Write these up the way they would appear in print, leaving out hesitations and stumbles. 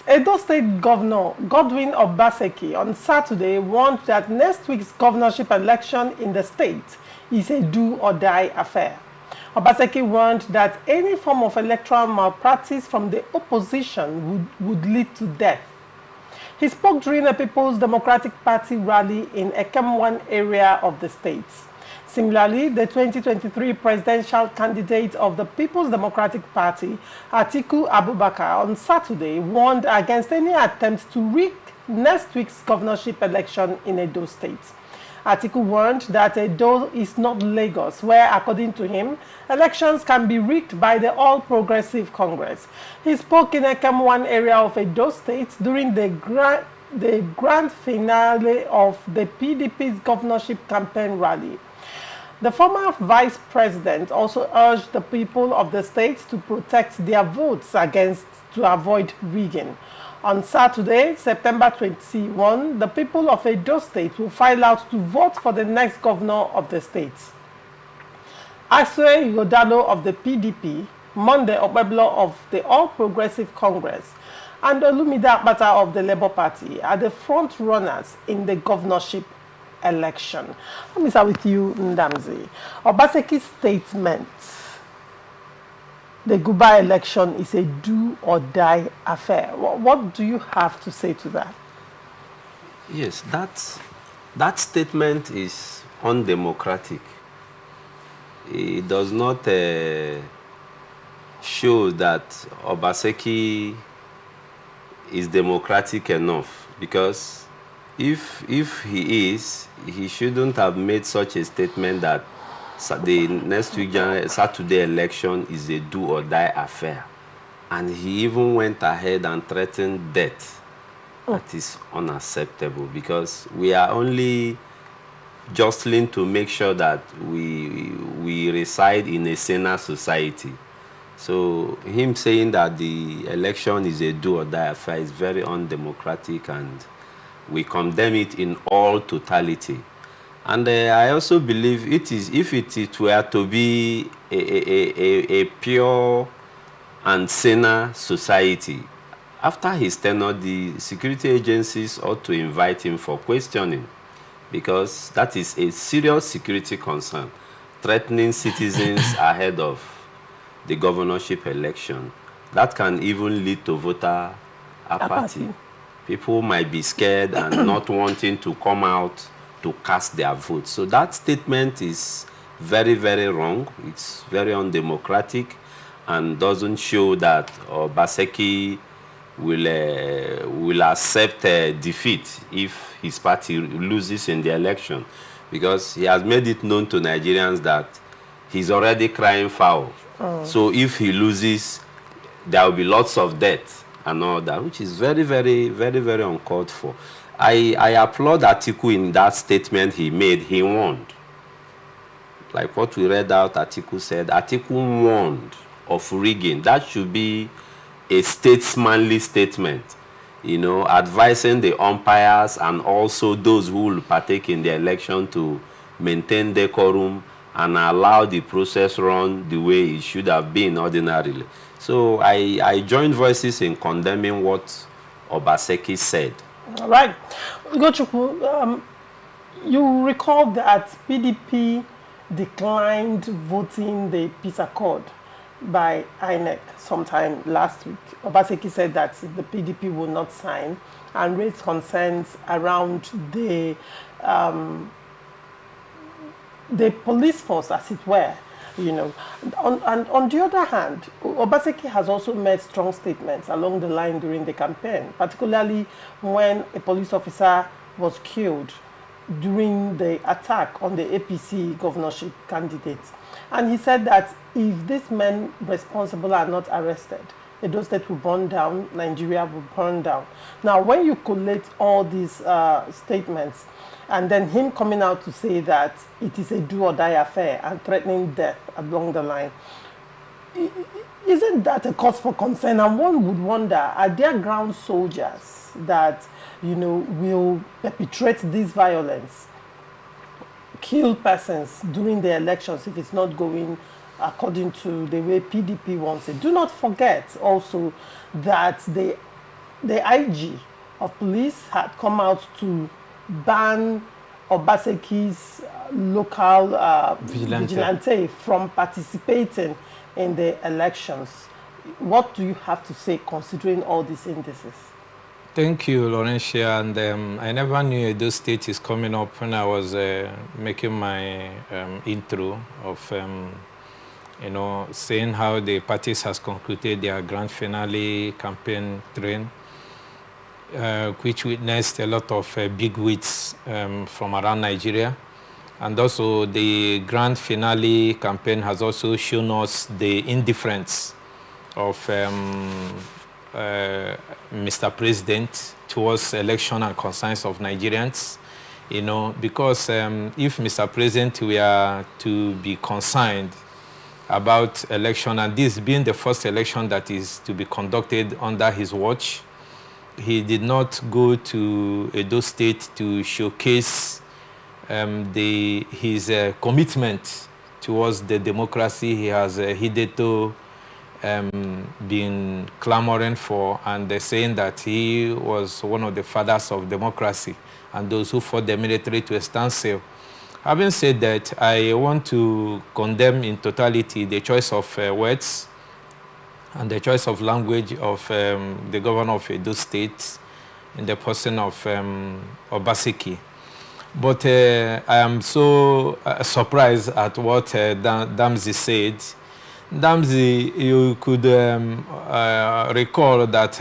Edo State Governor Godwin Obaseki on Saturday warned that next week's governorship election in the state is a do-or-die affair. Obaseki warned that any form of electoral malpractice from the opposition would lead to death. He spoke during a People's Democratic Party rally in Ekemwan area of the state. Similarly, the 2023 presidential candidate of the People's Democratic Party, Atiku Abubakar, on Saturday warned against any attempts to rig next week's governorship election in Edo State. Atiku warned that Edo is not Lagos, where, according to him, elections can be rigged by the All Progressive Congress. He spoke in Ekemwan area of Edo State during the grand finale of the PDP's governorship campaign rally. The former vice president also urged the people of the state to protect their votes to avoid rigging. On Saturday, September 21, the people of Edo State will file out to vote for the next governor of the state. Asue Yodalo of the PDP, Monday Obeblo of the All Progressive Congress, and Olumide Akpata of the Labour Party are the front runners in the governorship election. Let me start with you, Ndamzi. Obaseki's statement, the Guber election is a do-or-die affair. What do you have to say to that? Yes, that statement is undemocratic. It does not show that Obaseki is democratic enough, because if he is, he shouldn't have made such a statement that the next week Saturday election is a do-or-die affair. And he even went ahead and threatened death. That is unacceptable, because we are only jostling to make sure that we reside in a saner society. So him saying that the election is a do-or-die affair is very undemocratic, and we condemn it in all totality. And I also believe if it were to be a pure and saner society, after his tenure, the security agencies ought to invite him for questioning, because that is a serious security concern, threatening citizens ahead of the governorship election. That can even lead to voter apathy. People might be scared and not wanting to come out to cast their vote. So that statement is very, very wrong. It's very undemocratic and doesn't show that Obaseki will accept defeat if his party loses in the election, because he has made it known to Nigerians that he's already crying foul. So if he loses, there will be lots of death and all that, which is very, very, very, very uncalled for. I applaud Atiku in that statement he made. He warned. Like what we read out, Atiku said, Atiku warned of rigging. That should be a statesmanly statement, you know, advising the umpires and also those who will partake in the election to maintain decorum and allow the process run the way it should have been ordinarily. So I join voices in condemning what Obaseki said. All right. Ugochukwu, you recall that PDP declined voting the peace accord by INEC sometime last week. Obaseki said that the PDP will not sign and raised concerns around the police force, as it were. You know, on the other hand, Obaseki has also made strong statements along the line during the campaign, particularly when a police officer was killed during the attack on the APC governorship candidate. And he said that if these men responsible are not arrested, Edo State will burn down, Nigeria will burn down. Now, when you collate all these statements, and then him coming out to say that it is a do-or-die affair and threatening death along the line, isn't that a cause for concern? And one would wonder, are there ground soldiers that, you know, will perpetrate this violence, kill persons during the elections if it's not going according to the way PDP wants it? Do not forget also that the the IG of police had come out to ban Obaseki's local vigilante from participating in the elections. What do you have to say considering all these indices? Thank you, Laurentia. And I never knew Edo State is coming up when I was making my intro of, saying how the parties has concluded their grand finale campaign train, which witnessed a lot of big wins from around Nigeria. And also the grand finale campaign has also shown us the indifference of Mr. President towards election and concerns of Nigerians, because if Mr. President were to be concerned about election, and this being the first election that is to be conducted under his watch, he did not go to Edo State to showcase his commitment towards the democracy he has hitherto been clamoring for, and saying that he was one of the fathers of democracy and those who fought the military to a standstill. Having said that, I want to condemn in totality the choice of words and the choice of language of the governor of Edo State in the person of Obaseki. But I am so surprised at what Damzi said. Damzi, you could recall that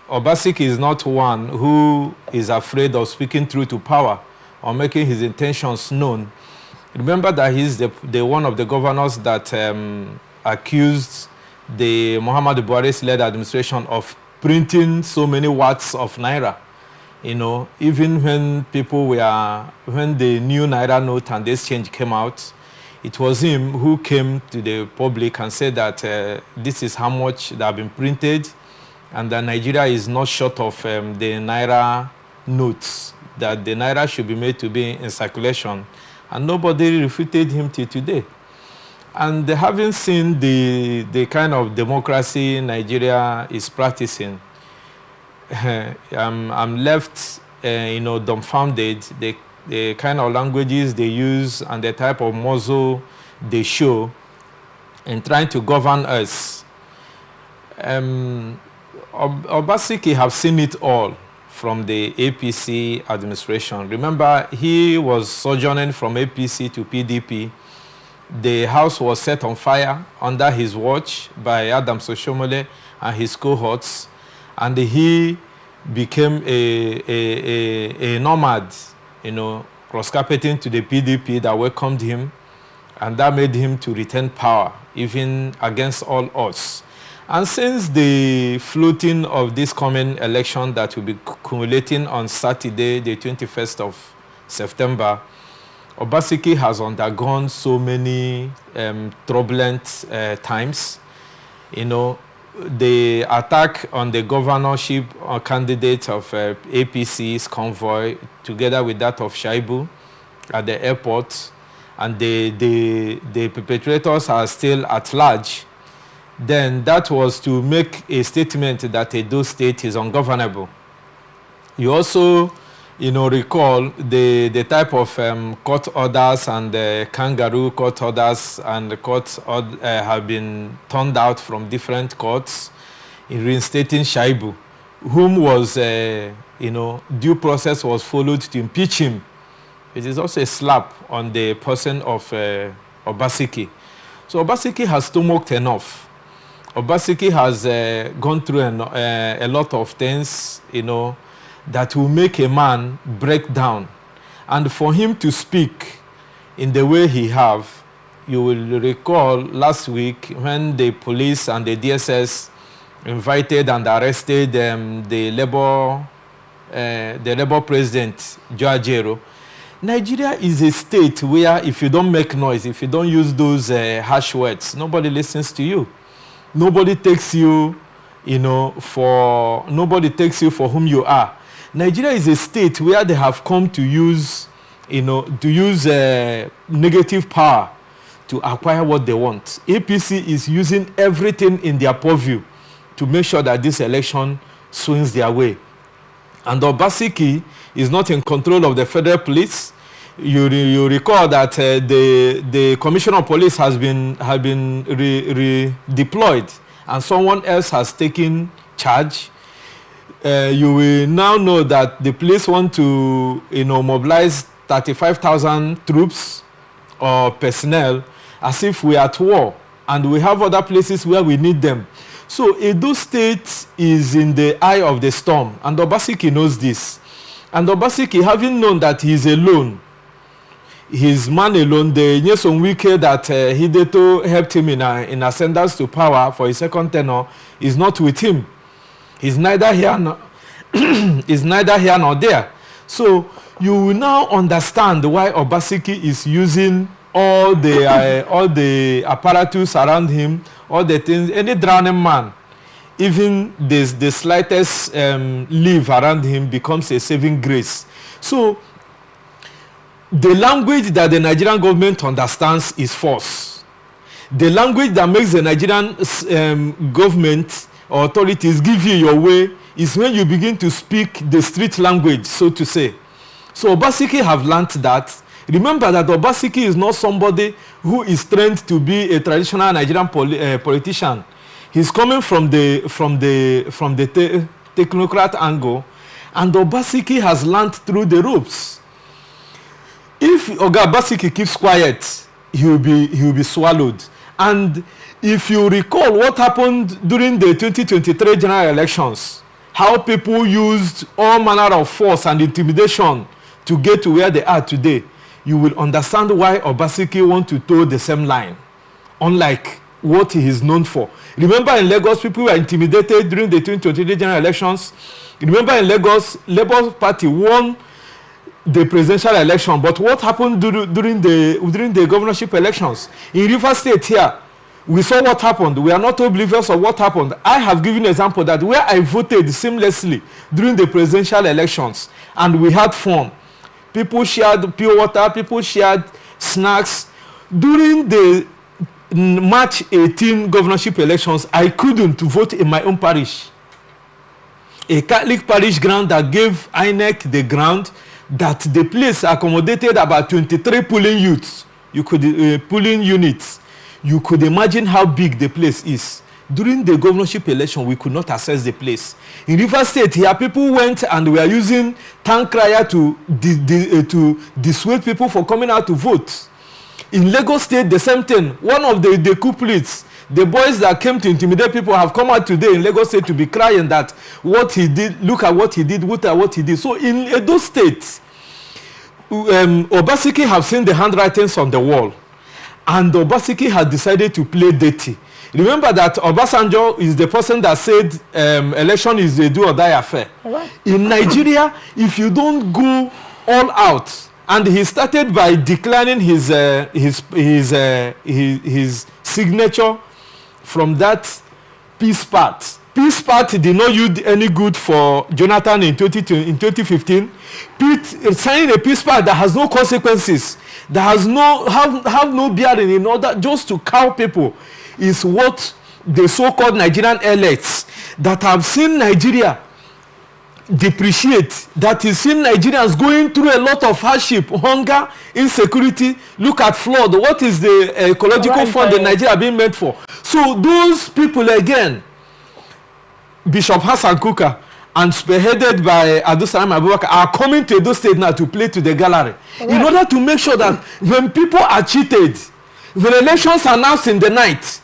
Obaseki is not one who is afraid of speaking truth to power or making his intentions known. Remember that he's the one of the governors that accused the Muhammadu Buhari's-led administration of printing so many watts of naira. Even when when the new naira note and the exchange came out, it was him who came to the public and said that this is how much that have been printed, and that Nigeria is not short of the naira notes, that the naira should be made to be in circulation, and nobody refuted him till today. And having seen the kind of democracy Nigeria is practicing, I'm left, dumbfounded. The kind of languages they use and the type of muzzle they show in trying to govern us. Obaseki have seen it all from the APC administration. Remember, he was sojourning from APC to PDP. The house was set on fire under his watch by Adams Oshomole and his cohorts, and he became a nomad, cross-carpeting to the PDP that welcomed him, and that made him to retain power, even against all odds. And since the floating of this coming election that will be culminating on Saturday, the 21st of September, Obaseki has undergone so many turbulent times. The attack on the governorship candidate of APC's convoy, together with that of Shaibu at the airport, and the perpetrators are still at large, then that was to make a statement that Edo State is ungovernable. You also, recall the type of court orders and the kangaroo court orders and the courts have been turned out from different courts in reinstating Shaibu, whom was, due process was followed to impeach him. It is also a slap on the person of Obaseki. So Obaseki has stomached enough. Obaseki has gone through a lot of things, that will make a man break down. And for him to speak in the way he have, you will recall last week when the police and the DSS invited and arrested the Labour president, Joe Ajero. Nigeria is a state where if you don't make noise, if you don't use those harsh words, nobody listens to you. Nobody takes you, nobody takes you for whom you are. Nigeria is a state where they have come to use, negative power to acquire what they want. APC is using everything in their purview to make sure that this election swings their way. And Obaseki is not in control of the federal police. You recall that the commissioner of police has been redeployed, and someone else has taken charge. You will now know that the police want to, mobilize 35,000 troops or personnel, as if we are at war, and we have other places where we need them. So Edo State is in the eye of the storm, and Obaseki knows this. And Obaseki, having known that he is alone, his man alone, the Nyesom Wike that Hideto helped him in ascendance to power for his second tenure, is not with him. He's neither here nor is neither here nor there. So you will now understand why Obaseki is using all the apparatus around him, all the things. Any drowning man, even the slightest leaf around him becomes a saving grace. So the language that the Nigerian government understands is force. The language that makes the Nigerian government or authorities give you your way is when you begin to speak the street language, so to say. So Obaseki have learnt that. Remember that Obaseki is not somebody who is trained to be a traditional Nigerian politician. He's coming from the technocrat angle, and Obaseki has learnt through the ropes. If Oga Obaseki keeps quiet, he will be swallowed. And if you recall what happened during the 2023 general elections, how people used all manner of force and intimidation to get to where they are today, you will understand why Obaseki wants to toe the same line, unlike what he is known for. Remember in Lagos, people were intimidated during the 2023 general elections. Remember in Lagos, Labour Party won the presidential election, but what happened during the governorship elections? In Rivers State here, we saw what happened. We are not oblivious of what happened. I have given an example that where I voted seamlessly during the presidential elections, and we had fun. People shared pure water, people shared snacks. During the March 18 governorship elections, I couldn't vote in my own parish. A Catholic parish ground that gave INEC the ground, that the place accommodated about 23 polling units. Polling units. You could imagine how big the place is. During the governorship election, we could not access the place. In Rivers State here, people went and were using tank crier to dissuade people from coming out to vote. In Lagos State, the same thing. One of the culprits, the boys that came to intimidate people, have come out today in Lagos State to be crying that what he did, look at what he did, look at what he did. So in Edo State, Obaseki have seen the handwritings on the wall, and Obaseki has decided to play dirty. Remember that Obasanjo is the person that said election is a do or die affair. Right. In Nigeria, if you don't go all out, and he started by declining his signature from that peace part. Peace party did not do any good for Jonathan in 2015. Signing a peace party that has no consequences, that has have no bearing in order just to cow people, is what the so-called Nigerian elites that have seen Nigeria depreciate, that is seen Nigerians going through a lot of hardship, hunger, insecurity. Look at flood. What is the ecological fund in Nigeria being made for? So those people again, Bishop Hassan Kuka and spearheaded by Adusalam Abubakar, are coming to Edo State now to play to the gallery, in order to make sure that when people are cheated, when elections are announced in the night,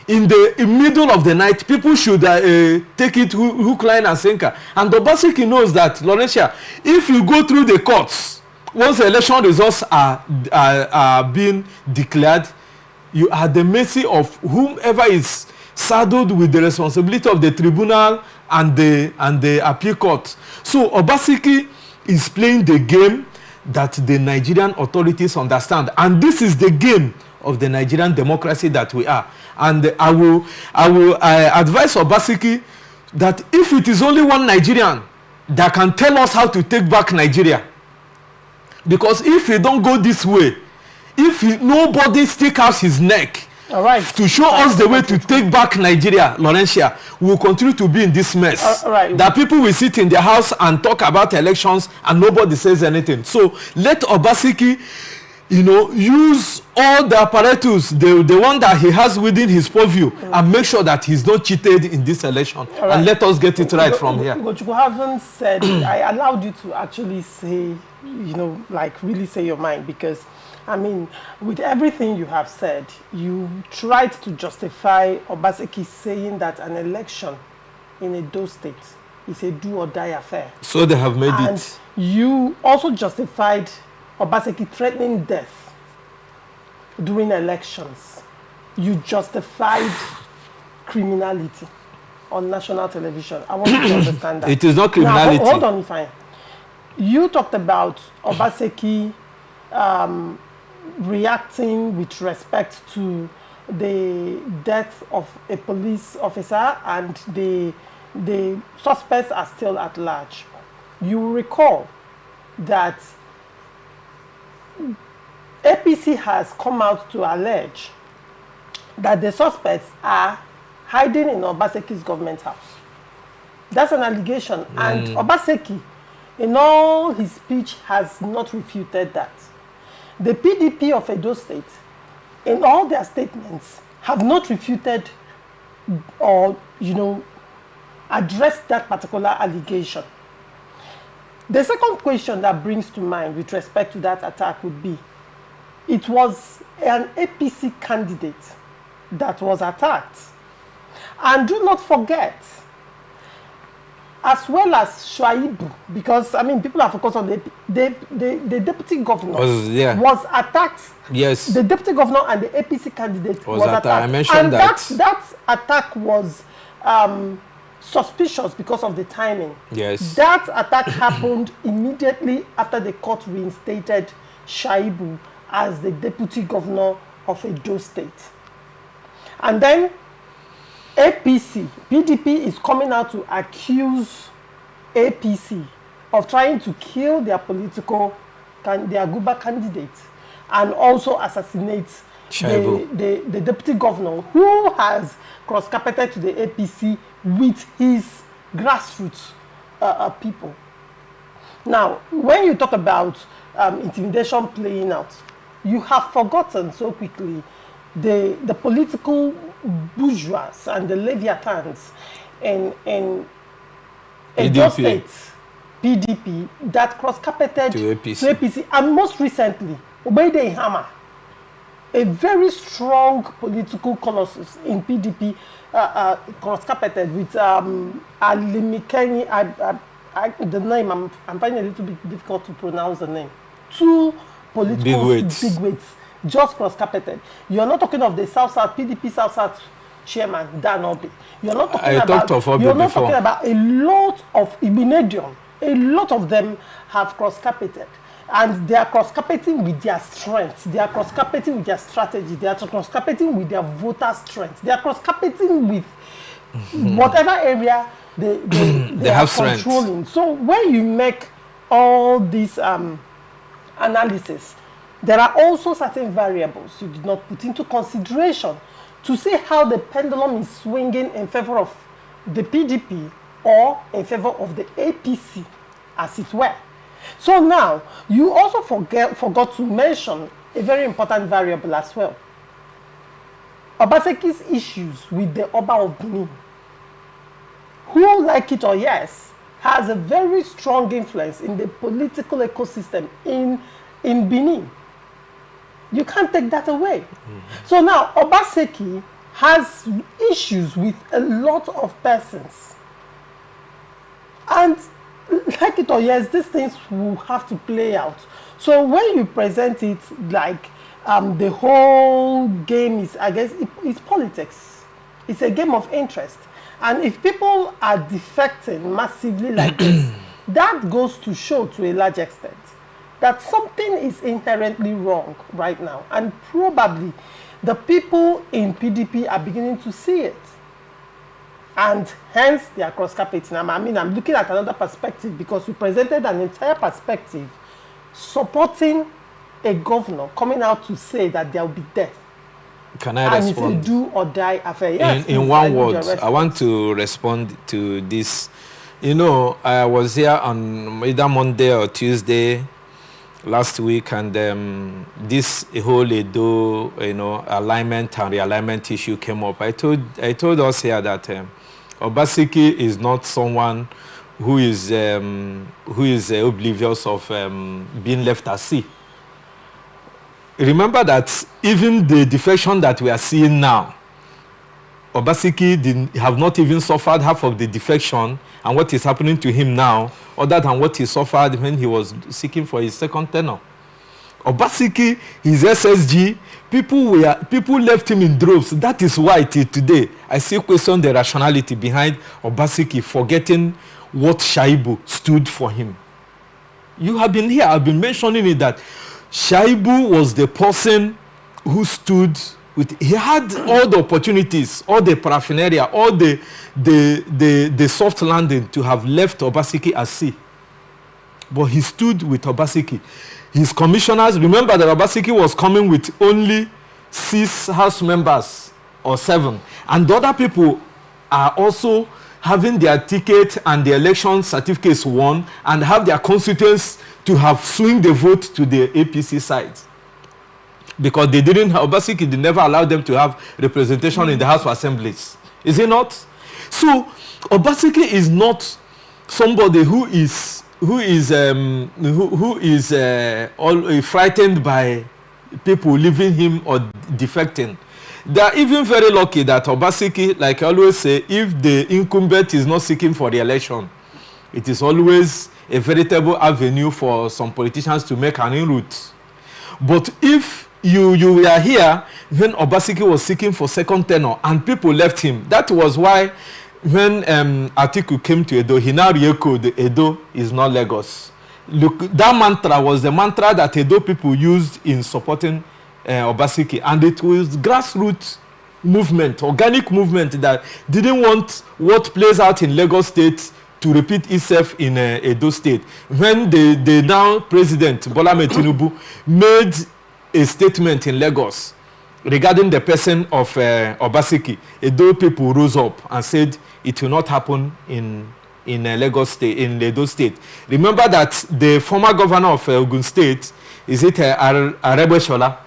in the middle of the night, people should take it hook, line, and sinker. And Obaseki knows that, Laurentia, if you go through the courts, once the election results are being declared, you are the mercy of whomever is saddled with the responsibility of the tribunal and the appeal court. So Obaseki is playing the game that the Nigerian authorities understand, and this is the game of the Nigerian democracy that we are. And I will advise Obaseki that if it is only one Nigerian that can tell us how to take back Nigeria, because if we don't go this way, if nobody stick out his neck All right. To show us the way to take back Nigeria, Laurentia, we will continue to be in this mess. All right. That people will sit in their house and talk about elections and nobody says anything. So let Obaseki, use all the apparatus, the one that he has within his purview, and make sure that he's not cheated in this election. Right. And let us get it right from here. What you haven't said, I allowed you to actually say, really say your mind, because with everything you have said, you tried to justify Obaseki saying that an election in Edo State is a do or die affair. So they have made it. And you also justified Obaseki threatening death during elections. You justified criminality on national television. I want you to understand that. It is not criminality. Now, hold on, fine. You talked about Obaseki reacting with respect to the death of a police officer, and the suspects are still at large. You will recall that APC has come out to allege that the suspects are hiding in Obaseki's government house. That's an allegation, and Obaseki, in all his speech, has not refuted that. The PDP of Edo State, in all their statements, have not refuted or, addressed that particular allegation. The second question that brings to mind with respect to that attack would be, it was an APC candidate that was attacked. And do not forget, as well as Shuaibu, because people are focused on the deputy governor was attacked. Yes. The deputy governor and the APC candidate was attacked. I mentioned that. That attack was suspicious because of the timing. Yes. That attack happened immediately after the court reinstated Shuaibu as the deputy governor of Edo State. And then PDP is coming out to accuse APC of trying to kill their their Guber candidate and also assassinate the deputy governor, who has cross-carpeted to the APC with his grassroots people. Now, when you talk about intimidation playing out, you have forgotten so quickly the political bourgeois and the leviathans in Edo State PDP that cross-carpeted to APC. And most recently, Obede Hammer, a very strong political colossus in PDP, cross-carpeted with Alimikeni. The name I'm finding a little bit difficult to pronounce the name. Two political bigwigs just cross-carpeted. You're not talking of the South-South PDP South-South chairman Dan Obi. You're not talking talking about a lot of Ibinedium. A lot of them have cross-carpeted, and they are cross-carpeting with their strength. They are cross-carpeting with their strategy. They are cross-carpeting with their voter strength. They are cross-carpeting with whatever area they have controlling. Strength. So when you make all this analysis, there are also certain variables you did not put into consideration to see how the pendulum is swinging in favor of the PDP or in favor of the APC, as it were. So now, you also forgot to mention a very important variable as well. Obaseki's issues with the Oba of Benin, who, like it or yes, has a very strong influence in the political ecosystem in Benin. You can't take that away. So now, Obaseki has issues with a lot of persons. And like it or yes, these things will have to play out. So when you present it like the whole game is, I guess, it's politics. It's a game of interest. And if people are defecting massively like this, that goes to show to a large extent that something is inherently wrong right now. And probably the people in PDP are beginning to see it. And hence they are cross-carpeting. I'm looking at another perspective, because we presented an entire perspective supporting a governor coming out to say that there will be death. Can I respond? And it's a do or die affair. Yes, in one word, I want to respond to this. You know, I was here on either Monday or Tuesday last week, and this whole Edo, alignment and realignment issue came up. I told us here that Obaseki is not someone who is oblivious of being left at sea. Remember that even the defection that we are seeing now, Obaseki have not even suffered half of the defection and what is happening to him now, other than what he suffered when he was seeking for his second tenure. Obaseki, his SSG, people left him in droves. That is why till today I still question the rationality behind Obaseki forgetting what Shaibu stood for him. You have been here, I've been mentioning it, that Shaibu was the person who stood with, he had all the opportunities, all the paraphernalia, all the soft landing to have left Obaseki at sea. But he stood with Obaseki. His commissioners, remember that Obaseki was coming with only 6 house members or 7. And the other people are also having their ticket and the election certificates won and have their constituents to have swing the vote to the APC side. Because they didn't have, Obaseki did never allow them to have representation in the House of Assemblies. Is it not? So Obaseki is not somebody who is frightened by people leaving him or defecting. They are even very lucky that Obaseki, like I always say, if the incumbent is not seeking for the election, it is always a veritable avenue for some politicians to make an inroute. But if you were here when Obaseki was seeking for second tenure and people left him, that was why when Atiku came to Edo, he now re-echoed Edo is not Lagos. Look, that mantra was the mantra that Edo people used in supporting Obaseki, and it was grassroots movement, organic movement that didn't want what plays out in Lagos State to repeat itself in Edo State. When the now president Bola Ahmed Tinubu made a statement in Lagos regarding the person of Obaseki, Edo people rose up and said it will not happen in Lagos State, in Edo State. Remember that the former governor of Ogun State, is it Arebeshola,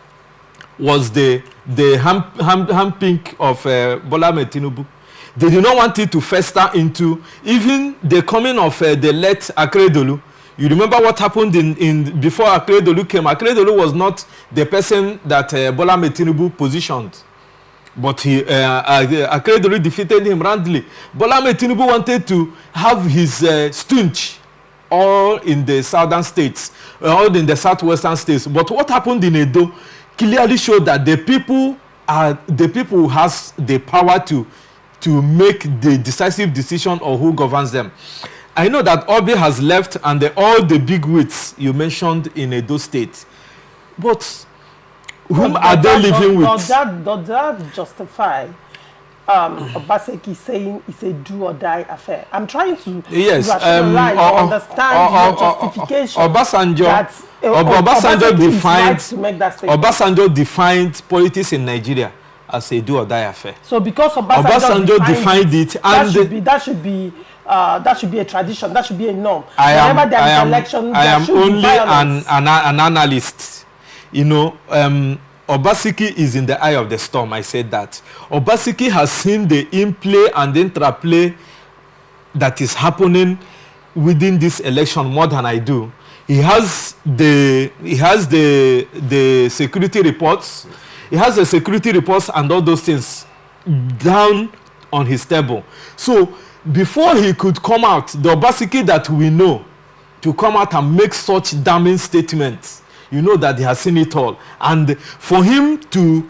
was the handpink of Bola Ahmed Tinubu. They did not want it to fester into even the coming of the late Akeredolu. You remember what happened in before Akeredolu came. Akeredolu was not the person that Bola Ahmed Tinubu positioned, but Akeredolu defeated him roundly. Bola Ahmed Tinubu wanted to have his stunch all in the southern states, all in the southwestern states. But what happened in Edo clearly showed that the people who has the power to make the decisive decision of who governs them. I know that Obi has left and all the big wigs you mentioned in Edo State. But whom are they living with? Does that justify Obaseki saying it's a do or die affair? I'm trying to rationalize or understand your justification. Obasanjo defined politics in Nigeria as a do or die affair. So because Obasanjo defined it, and that should be a tradition. That should be a norm. I am only an analyst. You know, Obaseki is in the eye of the storm. I said that. Obaseki has seen the in-play and interplay that is happening within this election more than I do. He has the security reports. He has the security reports and all those things down on his table. So before he could come out, the Obaseki that we know to come out and make such damning statements, you know that he has seen it all. And for him to,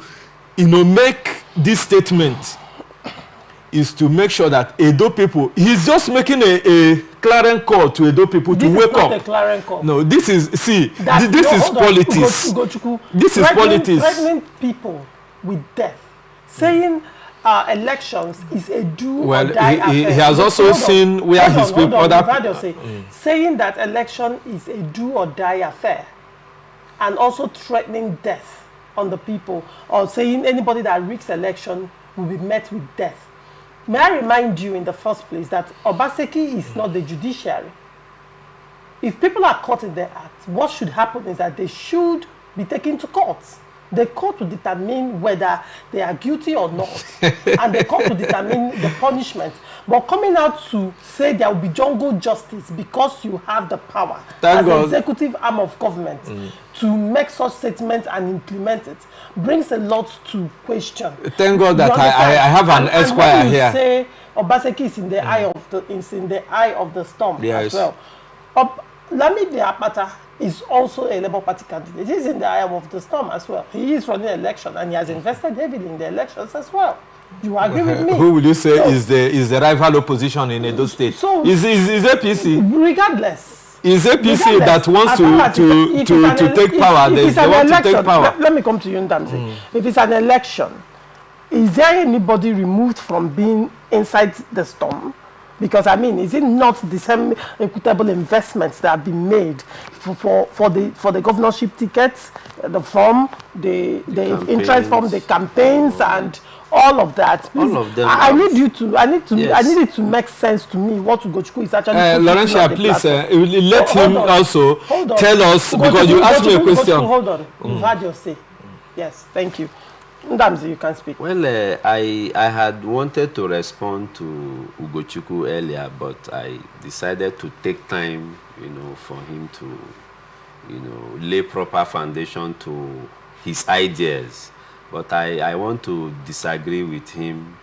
make this statement is to make sure that Edo people, he's just making a clarion call to Edo people to wake up. This is not a clarion call. No, this is, this is politics. This is politics. Threatening people with death, saying elections is a do or die affair. He has also seen where his people... saying that election is a do or die affair and also threatening death. on the people, or saying anybody that rigs election will be met with death. May I remind you in the first place that Obaseki is not the judiciary. If people are caught in the act, what should happen is that they should be taken to court. The court will determine whether they are guilty or not, and the court will determine the punishment. But coming out to say there will be jungle justice because you have the power as the executive arm of government to make such statements and implement it brings a lot to question. Thank God that I have an esquire here. You say Obaseki is in the eye of the storm as well. Lamide Apata is also a Labour Party candidate. He's in the eye of the storm as well. He is running an election and he has invested heavily in the elections as well. You agree with me? Who would you say is the rival opposition in Edo State? So is APC? Regardless. Is APC that wants to take power? They want to take power. Let me come to you, Ndamzi. If it's an election, is there anybody removed from being inside the storm? Because, I mean, is it not the same equitable investments that have been made for the governorship tickets, the form, the interest form, the campaigns, and all of that? Please, all of them. I need it to make sense to me what Ugochukwu is actually. Laurentia, please let him also tell us, because you asked me a question. Hold on. You've had your say. Yes, thank you. Ndamzi, you can speak. Well, I had wanted to respond to Ugochukwu earlier, but I decided to take time, for him to, lay proper foundation to his ideas. But I want to disagree with him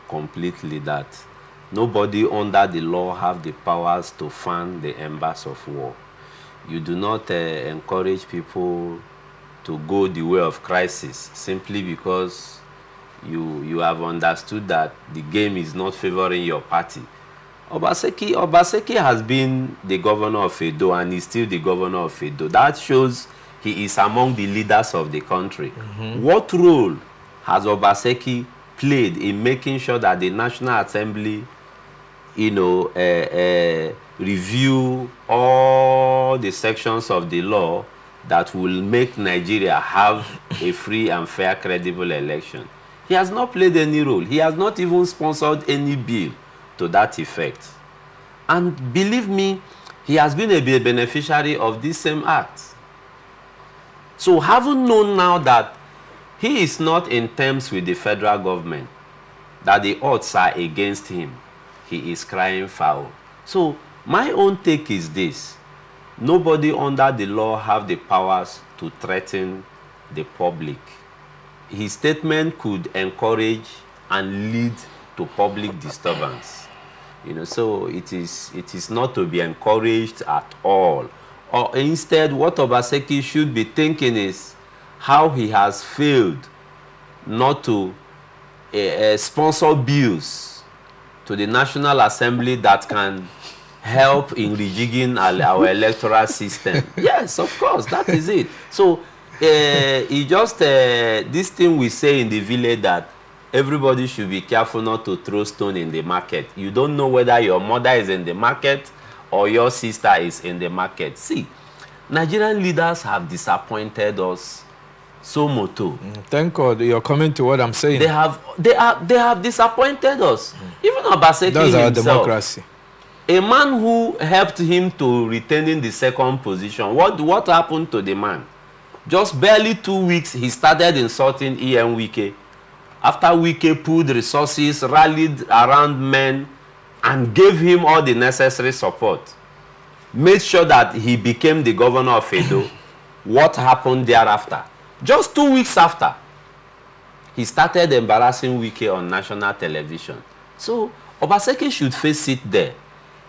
completely that nobody under the law have the powers to fan the embers of war. You do not encourage people to go the way of crisis simply because you have understood that the game is not favoring your party. Obaseki has been the governor of Edo and is still the governor of Edo. That shows he is among the leaders of the country. What role has Obaseki played in making sure that the National Assembly, review all the sections of the law that will make Nigeria have a free and fair, credible election? He has not played any role. He has not even sponsored any bill to that effect. And believe me, he has been a beneficiary of this same act. So having known now that he is not in terms with the federal government, that the odds are against him, he is crying foul. So my own take is this: nobody under the law have the powers to threaten the public. His statement could encourage and lead to public disturbance. So it is not to be encouraged at all. Or instead, what Obaseki should be thinking is how he has failed not to sponsor bills to the National Assembly that can help in rejigging our electoral system. Yes, of course, that is it. So he just, this thing we say in the village that everybody should be careful not to throw stone in the market. You don't know whether your mother is in the market or your sister is in the market. See, Nigerian leaders have disappointed us so moto. Thank God you're coming to what I'm saying. They have disappointed us. Even Obaseki himself. That's our democracy. A man who helped him to retaining the second position. What happened to the man? Just barely 2 weeks, he started insulting E.M. Wike. After Wike pulled resources, rallied around men, and gave him all the necessary support, made sure that he became the governor of Edo. What happened thereafter? Just 2 weeks after, he started embarrassing Wike on national television. So Obaseki should face it there.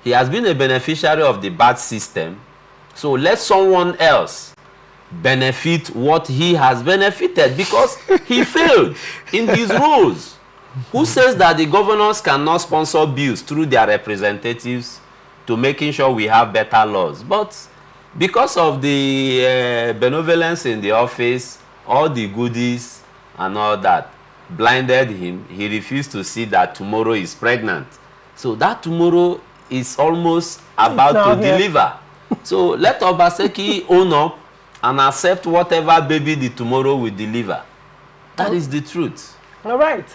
He has been a beneficiary of the bad system. So let someone else benefit what he has benefited, because he failed in his roles. Who says that the governors cannot sponsor bills through their representatives to making sure we have better laws? But because of the benevolence in the office, all the goodies and all that blinded him. He refused to see that tomorrow is pregnant. So that tomorrow is almost about to deliver. So let Obaseki own up and accept whatever baby the tomorrow will deliver. That is the truth. All right.